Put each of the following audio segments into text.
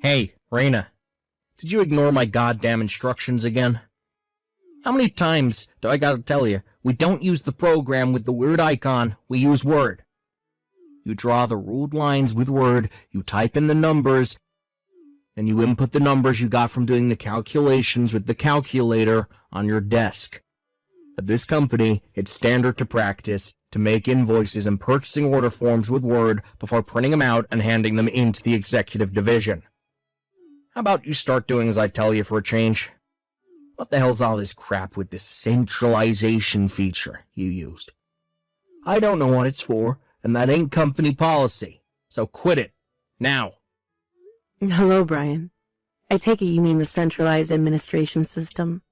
Hey, Raina, did you ignore my goddamn instructions again? How many times do I gotta tell you, we don't use the program with the weird icon, we use Word. You draw the ruled lines with Word, you type in the numbers, and you input the numbers you got from doing the calculations with the calculator on your desk. At this company, it's standard to practice to make invoices and purchasing order forms with Word before printing them out and handing them into the executive division. How about you start doing as I tell you for a change? What the hell's all this crap with this centralization feature you used? I don't know what it's for, and that ain't company policy, so quit it, now. Hello, Brian. I take it you mean the centralized administration system?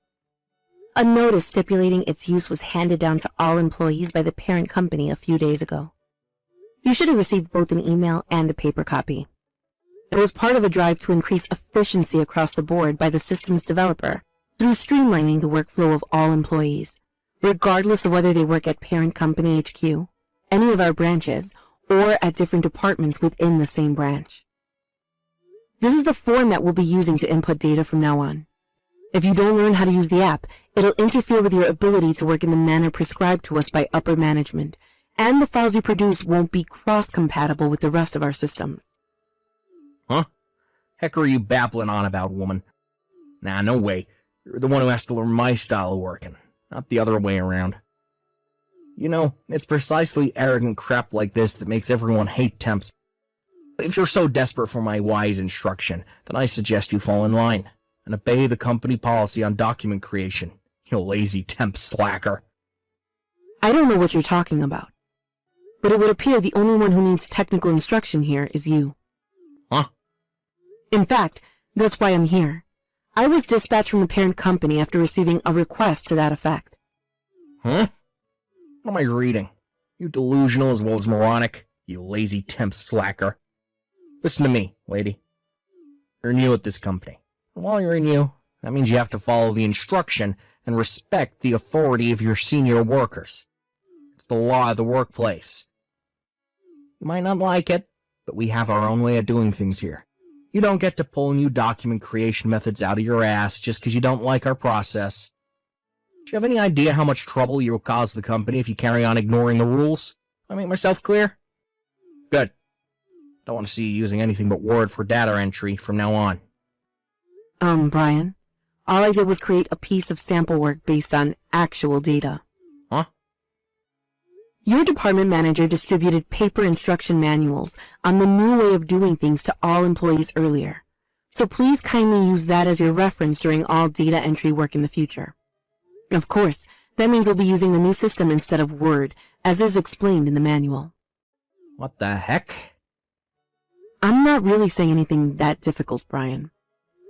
A notice stipulating its use was handed down to all employees by the parent company a few days ago. You should have received both an email and a paper copy. It was part of a drive to increase efficiency across the board by the system's developer through streamlining the workflow of all employees, regardless of whether they work at parent company HQ, any of our branches, or at different departments within the same branch. This is the format we'll be using to input data from now on. If you don't learn how to use the app, it'll interfere with your ability to work in the manner prescribed to us by upper management, and the files you produce won't be cross-compatible with the rest of our systems. Huh? Heck are you babbling on about, woman? Nah, no way. You're the one who has to learn my style of working, not the other way around. You know, it's precisely arrogant crap like this that makes everyone hate temps. If you're so desperate for my wise instruction, then I suggest you fall in line and obey the company policy on document creation, you lazy temp slacker. I don't know what you're talking about, but it would appear the only one who needs technical instruction here is you. Huh? In fact, that's why I'm here. I was dispatched from the parent company after receiving a request to that effect. Huh? What am I reading? You delusional as well as moronic, you lazy temp slacker. Listen to me, lady. You're new at this company. And while you're new, that means you have to follow the instruction and respect the authority of your senior workers. It's the law of the workplace. You might not like it, but we have our own way of doing things here. You don't get to pull new document creation methods out of your ass just because you don't like our process. Do you have any idea how much trouble you will cause the company if you carry on ignoring the rules? I make myself clear? Good. Don't want to see you using anything but Word for data entry from now on. Brian, all I did was create a piece of sample work based on actual data. Huh? Your department manager distributed paper instruction manuals on the new way of doing things to all employees earlier, so please kindly use that as your reference during all data entry work in the future. Of course, that means we'll be using the new system instead of Word, as is explained in the manual. What the heck? I'm not really saying anything that difficult, Brian.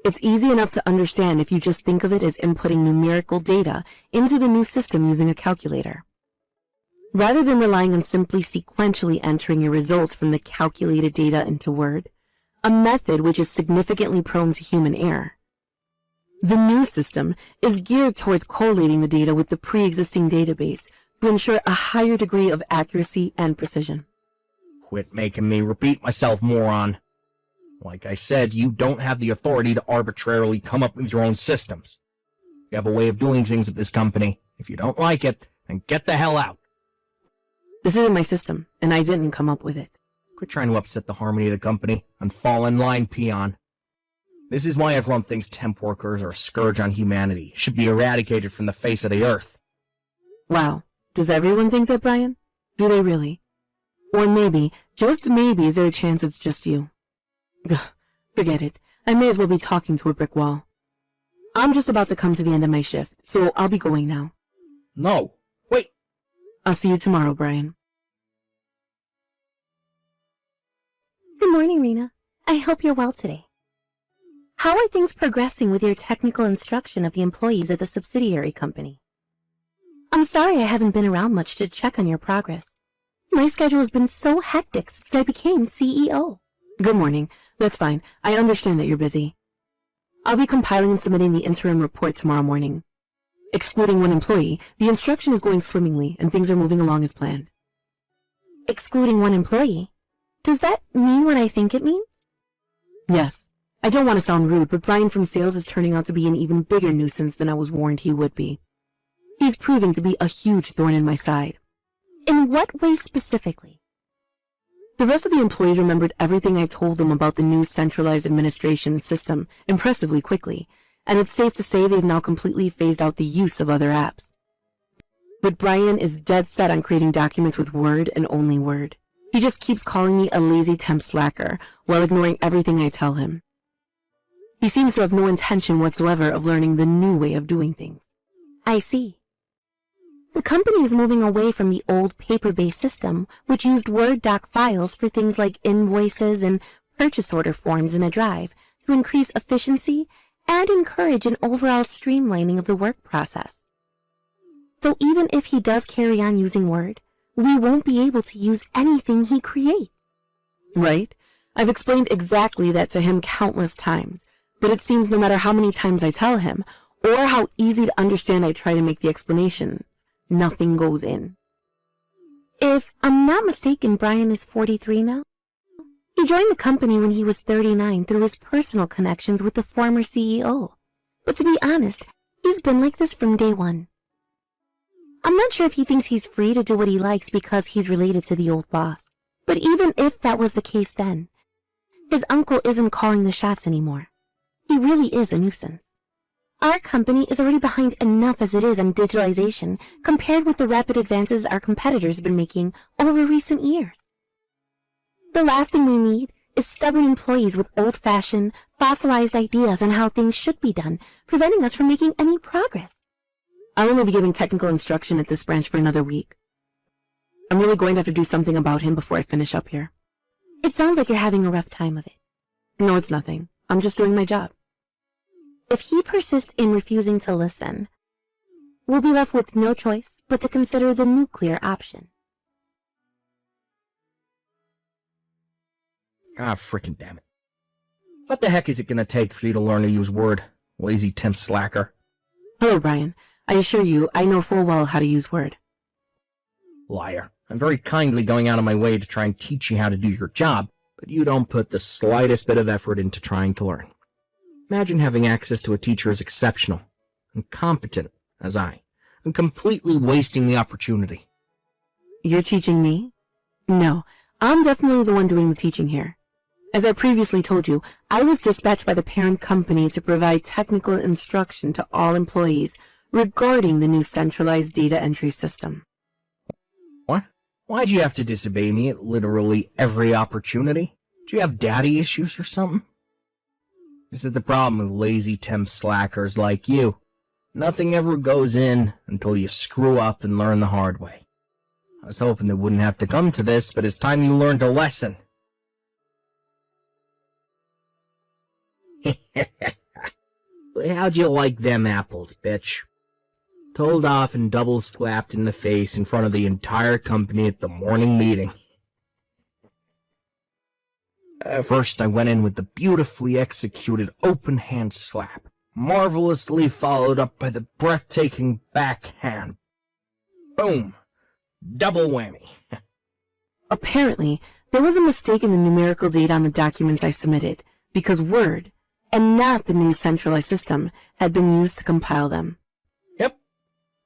It's easy enough to understand if you just think of it as inputting numerical data into the new system using a calculator. Rather than relying on simply sequentially entering your results from the calculated data into Word, a method which is significantly prone to human error. The new system is geared towards collating the data with the pre-existing database to ensure a higher degree of accuracy and precision. Quit making me repeat myself, moron. Like I said, you don't have the authority to arbitrarily come up with your own systems. You have a way of doing things at this company. If you don't like it, then get the hell out. This isn't my system, and I didn't come up with it. Quit trying to upset the harmony of the company and fall in line, peon. This is why everyone thinks temp workers are a scourge on humanity, should be eradicated from the face of the earth. Wow, does everyone think that, Brian? Do they really? Or maybe, just maybe, is there a chance it's just you? Forget it. I may as well be talking to a brick wall. I'm just about to come to the end of my shift, so I'll be going now. No, wait. I'll see you tomorrow, Brian. Good morning, Rena. I hope you're well today. How are things progressing with your technical instruction of the employees at the subsidiary company? I'm sorry I haven't been around much to check on your progress. My schedule has been so hectic since I became CEO. Good morning. That's fine. I understand that you're busy. I'll be compiling and submitting the interim report tomorrow morning. Excluding one employee, the instruction is going swimmingly and things are moving along as planned. Excluding one employee? Does that mean what I think it means? Yes. I don't want to sound rude, but Brian from sales is turning out to be an even bigger nuisance than I was warned he would be. He's proving to be a huge thorn in my side. In what way specifically? The rest of the employees remembered everything I told them about the new centralized administration system impressively quickly, and it's safe to say they've now completely phased out the use of other apps. But Brian is dead set on creating documents with Word and only Word. He just keeps calling me a lazy temp slacker while ignoring everything I tell him. He seems to have no intention whatsoever of learning the new way of doing things. I see. The company is moving away from the old paper-based system, which used Word doc files for things like invoices and purchase order forms in a drive to increase efficiency and encourage an overall streamlining of the work process. So even if he does carry on using Word, we won't be able to use anything he creates. Right? I've explained exactly that to him countless times, but it seems no matter how many times I tell him, or how easy to understand I try to make the explanation, nothing goes in. If I'm not mistaken, Brian is 43 now. He joined the company when he was 39 through his personal connections with the former CEO. But to be honest, he's been like this from day one. I'm not sure if he thinks he's free to do what he likes because he's related to the old boss. But even if that was the case then, his uncle isn't calling the shots anymore. He really is a nuisance. Our company is already behind enough as it is on digitalization compared with the rapid advances our competitors have been making over recent years. The last thing we need is stubborn employees with old-fashioned, fossilized ideas on how things should be done, preventing us from making any progress. I'll only be giving technical instruction at this branch for another week. I'm really going to have to do something about him before I finish up here. It sounds like you're having a rough time of it. No, it's nothing. I'm just doing my job. If he persists in refusing to listen, we'll be left with no choice but to consider the nuclear option. God frickin' damn it. What the heck is it gonna take for you to learn to use Word, lazy temp slacker? Hello, Brian. I assure you, I know full well how to use Word. Liar. I'm very kindly going out of my way to try and teach you how to do your job, but you don't put the slightest bit of effort into trying to learn. Imagine having access to a teacher as exceptional and competent as I, and completely wasting the opportunity. You're teaching me? No, I'm definitely the one doing the teaching here. As I previously told you, I was dispatched by the parent company to provide technical instruction to all employees regarding the new centralized data entry system. What? Why'd you have to disobey me at literally every opportunity? Do you have daddy issues or something? This is the problem with lazy temp slackers like you. Nothing ever goes in until you screw up and learn the hard way. I was hoping it wouldn't have to come to this, but it's time you learned a lesson. How'd you like them apples, bitch? Told off and double slapped in the face in front of the entire company at the morning meeting. First, I went in with the beautifully executed open hand slap, marvelously followed up by the breathtaking backhand. Boom! Double whammy. Apparently, there was a mistake in the numerical data on the documents I submitted, because Word, and not the new centralized system, had been used to compile them. Yep,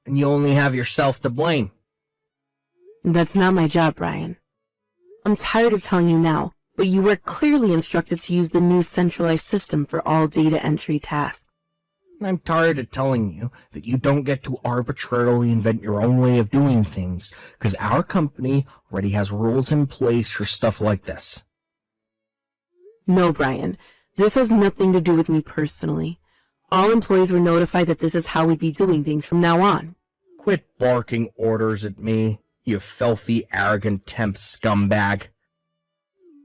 and you only have yourself to blame. That's not my job, Brian. I'm tired of telling you now, but you were clearly instructed to use the new centralized system for all data entry tasks. I'm tired of telling you that you don't get to arbitrarily invent your own way of doing things, because our company already has rules in place for stuff like this. No, Brian. This has nothing to do with me personally. All employees were notified that this is how we'd be doing things from now on. Quit barking orders at me, you filthy, arrogant temp scumbag.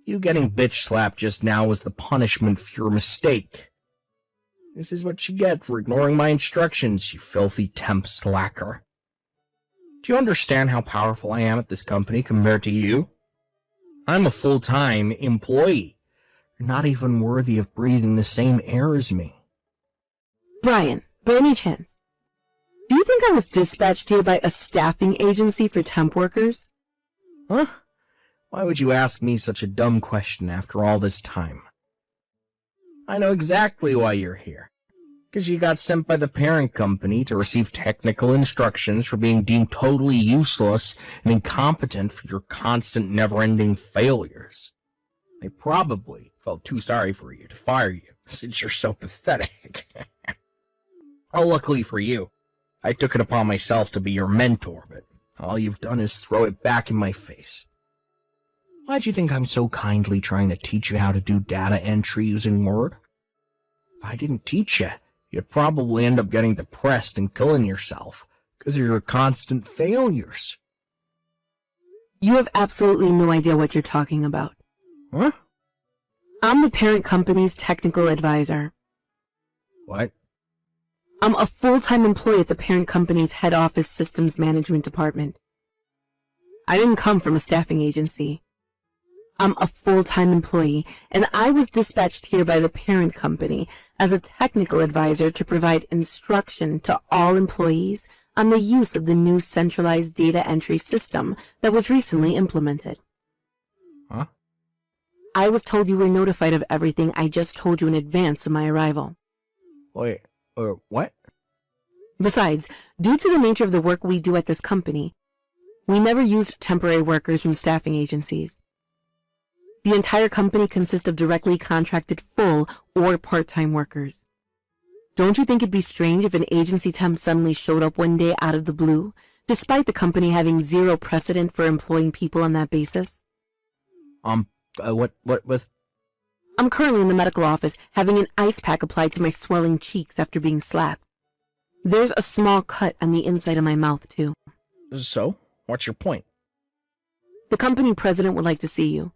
You getting bitch slapped just now was the punishment for your mistake. This is what you get for ignoring my instructions, you filthy temp slacker. Do you understand how powerful I am at this company compared to you? I'm a full-time employee. You're not even worthy of breathing the same air as me. Brian, by any chance, do you think I was dispatched here by a staffing agency for temp workers? Huh? Why would you ask me such a dumb question after all this time? I know exactly why you're here. Because you got sent by the parent company to receive technical instructions for being deemed totally useless and incompetent for your constant never-ending failures. They probably felt too sorry for you to fire you, since you're so pathetic. Oh, luckily for you, I took it upon myself to be your mentor, but all you've done is throw it back in my face. Why'd you think I'm so kindly trying to teach you how to do data entry using Word? If I didn't teach you, you'd probably end up getting depressed and killing yourself because of your constant failures. You have absolutely no idea what you're talking about. Huh? I'm the parent company's technical advisor. What? I'm a full-time employee at the parent company's head office systems management department. I didn't come from a staffing agency. I'm a full-time employee, and I was dispatched here by the parent company as a technical advisor to provide instruction to all employees on the use of the new centralized data entry system that was recently implemented. Huh? I was told you were notified of everything I just told you in advance of my arrival. Wait, what? Besides, due to the nature of the work we do at this company, we never used temporary workers from staffing agencies. The entire company consists of directly contracted full or part-time workers. Don't you think it'd be strange if an agency temp suddenly showed up one day out of the blue, despite the company having zero precedent for employing people on that basis? What with? I'm currently in the medical office having an ice pack applied to my swelling cheeks after being slapped. There's a small cut on the inside of my mouth, too. So, what's your point? The company president would like to see you.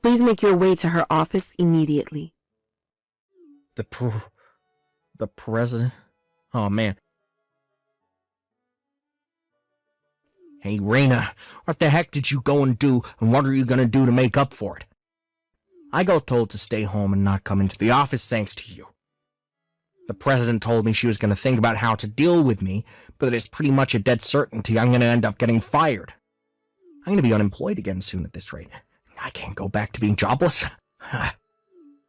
Please make your way to her office immediately. The president? Oh, man. Hey, Raina, what the heck did you go and do, and what are you gonna do to make up for it? I got told to stay home and not come into the office thanks to you. The president told me she was gonna think about how to deal with me, but it's pretty much a dead certainty I'm gonna end up getting fired. I'm gonna be unemployed again soon at this rate. I can't go back to being jobless.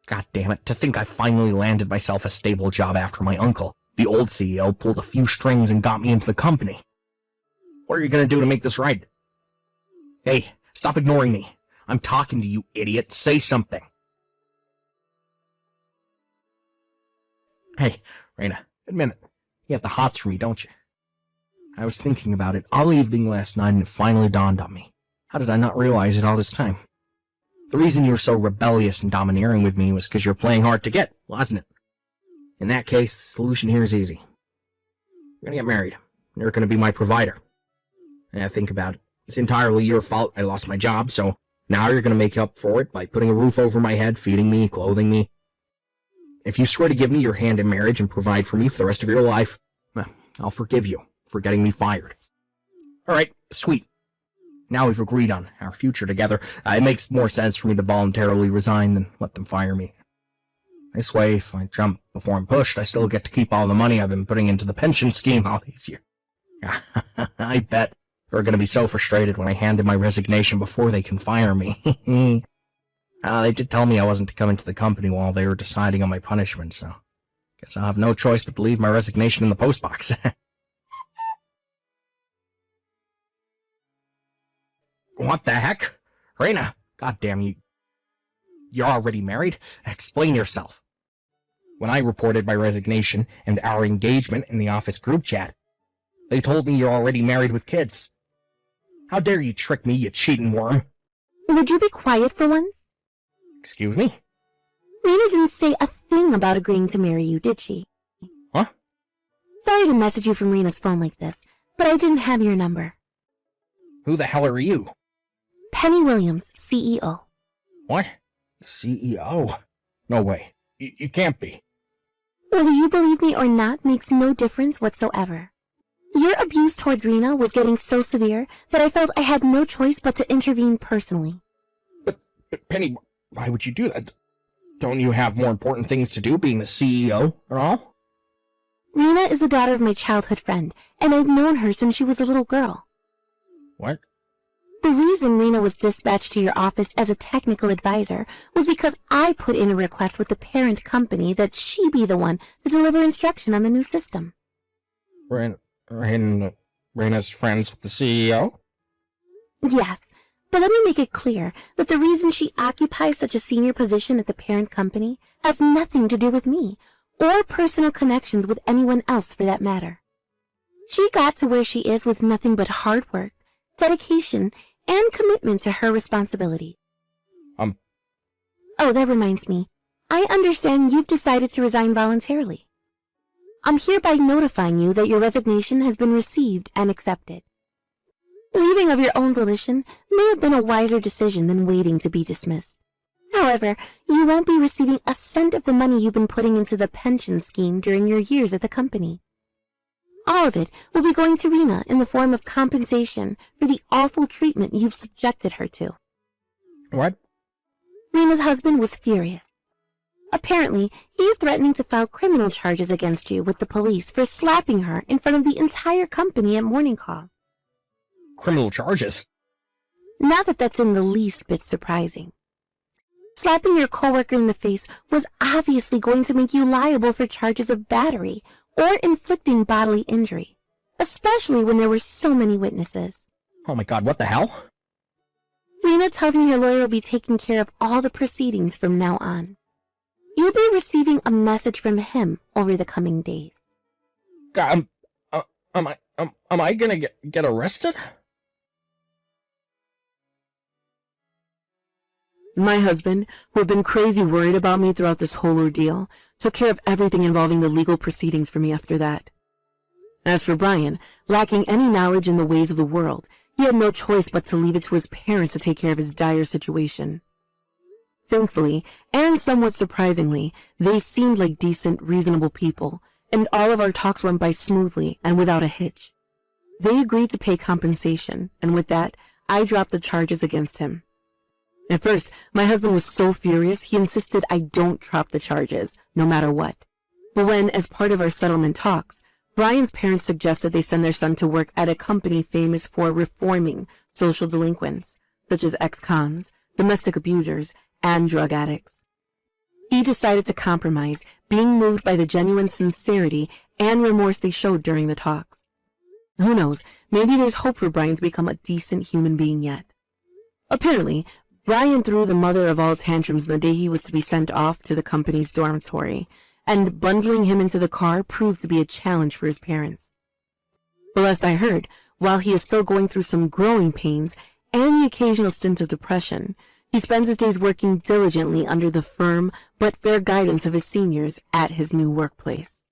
God damn it, to think I finally landed myself a stable job after my uncle, the old CEO, pulled a few strings and got me into the company. What are you gonna do to make this right? Hey, stop ignoring me. I'm talking to you, idiot. Say something. Hey, Raina, admit it. You have the hots for me, don't you? I was thinking about it all evening last night and it finally dawned on me. How did I not realize it all this time? The reason you were so rebellious and domineering with me was because you're playing hard to get, wasn't it? In that case, the solution here is easy. You're gonna get married. You're gonna be my provider. Yeah, think about it. It's entirely your fault I lost my job, so now you're gonna make up for it by putting a roof over my head, feeding me, clothing me. If you swear to give me your hand in marriage and provide for me for the rest of your life, well, I'll forgive you for getting me fired. Alright, sweet. Now we've agreed on our future together. It makes more sense for me to voluntarily resign than let them fire me. This way, if I jump before I'm pushed, I still get to keep all the money I've been putting into the pension scheme all these years. I bet they're going to be so frustrated when I hand in my resignation before they can fire me. They did tell me I wasn't to come into the company while they were deciding on my punishment, so guess I'll have no choice but to leave my resignation in the postbox. What the heck? Raina, goddamn you. You're already married? Explain yourself. When I reported my resignation and our engagement in the office group chat, they told me you're already married with kids. How dare you trick me, you cheating worm? Would you be quiet for once? Excuse me? Rena didn't say a thing about agreeing to marry you, did she? Huh? Sorry to message you from Rena's phone like this, but I didn't have your number. Who the hell are you? Penny Williams, CEO. What? CEO? No way. You can't be. Whether you believe me or not makes no difference whatsoever. Your abuse towards Rena was getting so severe that I felt I had no choice but to intervene personally. But Penny, why would you do that? Don't you have more important things to do, being the CEO or all? Rena is the daughter of my childhood friend, and I've known her since she was a little girl. What? The reason Rena was dispatched to your office as a technical advisor was because I put in a request with the parent company that she be the one to deliver instruction on the new system. Reina's friends with the CEO? Yes, but let me make it clear that the reason she occupies such a senior position at the parent company has nothing to do with me, or personal connections with anyone else for that matter. She got to where she is with nothing but hard work, dedication, and commitment to her responsibility. Oh, that reminds me. I understand you've decided to resign voluntarily. I'm hereby notifying you that your resignation has been received and accepted. Leaving of your own volition may have been a wiser decision than waiting to be dismissed. However, you won't be receiving a cent of the money you've been putting into the pension scheme during your years at the company. All of it will be going to Rena in the form of compensation for the awful treatment you've subjected her to. What? Rena's husband was furious. Apparently, he's threatening to file criminal charges against you with the police for slapping her in front of the entire company at morning call. Criminal charges? Not that that's in the least bit surprising. Slapping your coworker in the face was obviously going to make you liable for charges of battery or inflicting bodily injury, especially when there were so many witnesses. Oh my god, what the hell? Rena tells me her lawyer will be taking care of all the proceedings from now on. You'll be receiving a message from him over the coming days. God, am I gonna get arrested? My husband, who had been crazy worried about me throughout this whole ordeal, took care of everything involving the legal proceedings for me after that. As for Brian, lacking any knowledge in the ways of the world, he had no choice but to leave it to his parents to take care of his dire situation. Thankfully, and somewhat surprisingly, they seemed like decent, reasonable people, and all of our talks went by smoothly and without a hitch. They agreed to pay compensation, and with that, I dropped the charges against him. At first, my husband was so furious he insisted I don't drop the charges, no matter what. But when, as part of our settlement talks, Brian's parents suggested they send their son to work at a company famous for reforming social delinquents, such as ex-cons, domestic abusers, and drug addicts, he decided to compromise, being moved by the genuine sincerity and remorse they showed during the talks. Who knows, maybe there's hope for Brian to become a decent human being yet. Apparently, Brian threw the mother of all tantrums the day he was to be sent off to the company's dormitory, and bundling him into the car proved to be a challenge for his parents. The last I heard, while he is still going through some growing pains and the occasional stint of depression, he spends his days working diligently under the firm but fair guidance of his seniors at his new workplace.